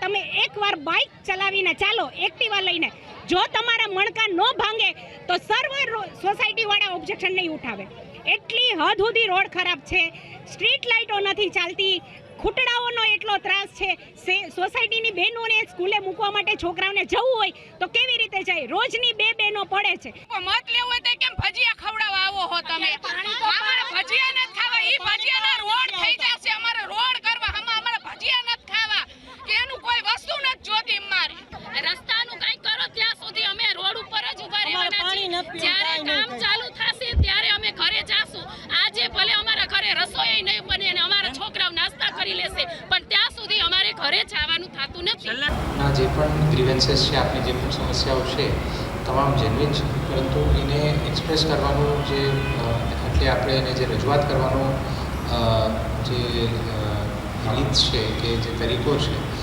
તમે એકવાર બાઇક ચલાવીને ચાલો, એક્ટિવા લઈને, જો તમારા મણકા ન ભાંગે તો સર્વ સોસાયટીવાળા ઓબ્જેક્શન નહીં ઉઠાવે. એટલી હદ સુધી રોડ ખરાબ છે, સ્ટ્રીટ લાઇટો નથી ચાલતી, ખૂટડાઓનો એટલો ત્રાસ છે. સોસાયટીની બહેનોને સ્કૂલે મૂકવા માટે છોકરાઓને જવું હોય તો કેવી રીતે જાય? રોજની 2 બહેનો પડે છે. મત લેવું હોય તો કેમ ભજીયા ખવડાવવા આવો હો તમે? અમારે ભજીયા નથી ખાવા, ઈ ભજીયાના રોડ થઈ જશે. અમારે રોડ કરવા, અમારે ભજીયા નથી ખાવા કે એનું કોઈ વસ્તુ નથી જોતી. અમારે રસ્તાનું કઈ કરો ત્યાં સુધી અમે રોડ ઉપર જ ઉભા રહેવાના છીએ. જ્યારે કામ ચાલુ થશે ત્યારે અમે ઘરે જાશું. આજે ભલે અમારા ઘરે રસોઈ નહીં બને અને અમારા છોકરાઓ નાસ્તા કરી લેશે, પણ ત્યાં સુધી અમારે ઘરે જવાનું થતું નથી. જે પણ ગ્રીવન્સીસ છે, આપણી જે પણ સમસ્યાઓ છે, તમામ જેન્યુઇન છે, પરંતુ એને એક્સપ્રેસ કરવાનું જે એટલે આપણે એને જે રજૂઆત કરવાનો જે રીત છે કે જે તરીકો છે